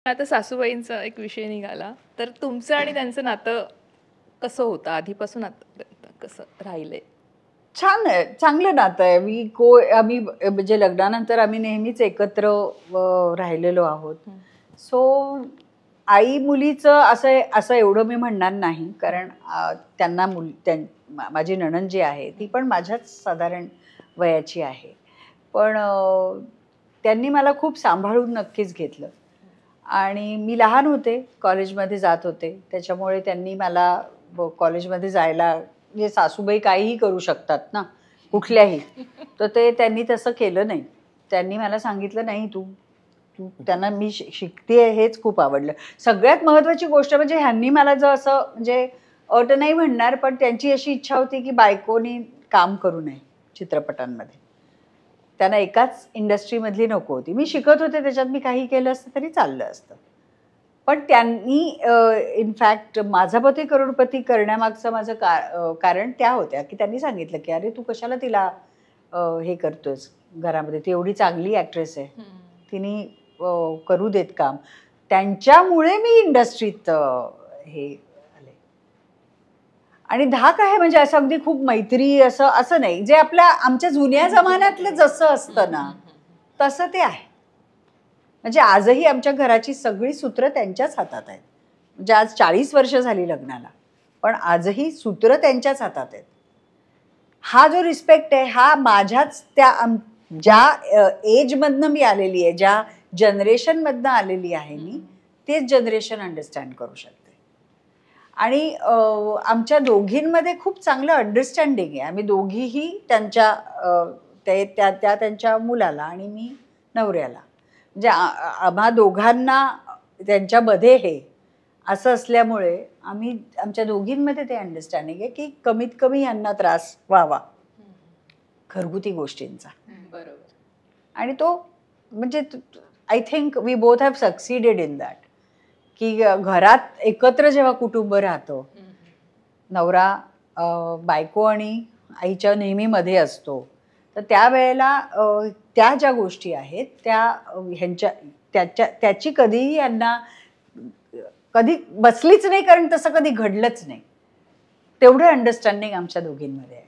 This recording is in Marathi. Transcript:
आता सासूबाईंचा एक विषय निघाला, तर तुमचं आणि त्यांचं नातं कसं होतं आधीपासून आतापर्यंत कसं राहिलंय? छान आहे, चांगलं नातं आहे. आम्ही म्हणजे लग्नानंतर आम्ही नेहमीच एकत्र राहिलेलो आहोत. सो आई मुलीचं असं असं एवढं मी म्हणणार नाही, कारण त्यांना माझी नणंद जी आहे ती पण माझ्याच साधारण वयाची आहे. पण त्यांनी मला खूप सांभाळून नक्कीच घेतलं. आणि मी लहान होते, कॉलेजमध्ये जात होते, त्याच्यामुळे त्यांनी मला कॉलेजमध्ये जायला, म्हणजे सासूबाई काहीही करू शकतात ना कुठल्याही, तर ते त्यांनी तसं केलं नाही. त्यांनी मला सांगितलं, नाही तू तू त्यांना मी शिकते हेच खूप आवडलं. सगळ्यात महत्त्वाची गोष्ट म्हणजे ह्यांनी मला जर असं, म्हणजे अट नाही म्हणणार, पण त्यांची अशी इच्छा होती की बायकोनी काम करू नये चित्रपटांमध्ये. त्यांना एकाच इंडस्ट्रीमधली नको होती. मी शिकत होते, त्याच्यात मी काही केलं असतं तरी चाललं असतं. पण त्यांनी इनफॅक्ट माझा पती करोडपती करण्यामागचं माझं कारण त्या होत्या की त्यांनी सांगितलं की अरे तू कशाला तिला हे करतोस घरामध्ये, ती एवढी चांगली ॲक्ट्रेस आहे, तिने करू देत काम. त्यांच्यामुळे मी इंडस्ट्रीत हे आले. आणि धाक आहे म्हणजे असं अगदी खूप मैत्री असं नाही, जे आमच्या जुन्या जमान्यातलं जसं असतं ना तसं ते आहे. म्हणजे आजही आमच्या घराची सगळी सूत्र त्यांच्याच हातात आहेत. म्हणजे आज 40 वर्ष झाली लग्नाला, पण आजही सूत्र त्यांच्याच हातात आहेत. हा जो रिस्पेक्ट आहे हा माझ्याच ज्या एजमधनं मी आलेली आहे, ज्या जनरेशनमधनं आलेली आहे मी, तेच जनरेशन अंडरस्टँड करू शकते. आणि आमच्या दोघींमध्ये खूप चांगलं अंडरस्टँडिंग आहे. आम्ही दोघीही त्यांच्या मुलाला आणि मी नवऱ्याला, म्हणजे आम्हा दोघांना त्यांच्यामध्ये हे असं असल्यामुळे आम्ही आमच्या दोघींमध्ये ते अंडरस्टँडिंग आहे की कमीत कमी यांना त्रास व्हावा घरगुती गोष्टींचा. बरोबर. आणि तो म्हणजे I think we both have succeeded in that, की घरात एकत्र जेव्हा कुटुंब राहतं, नवरा बायको आणि आईच्या नेहमी मध्ये असतो, तर त्यावेळेला त्या ज्या गोष्टी आहेत त्याची कधीही यांना कधी बसलीच नाही, कारण तसं कधी घडलंच नाही. तेवढं अंडरस्टँडिंग आमच्या दोघींमध्ये आहे.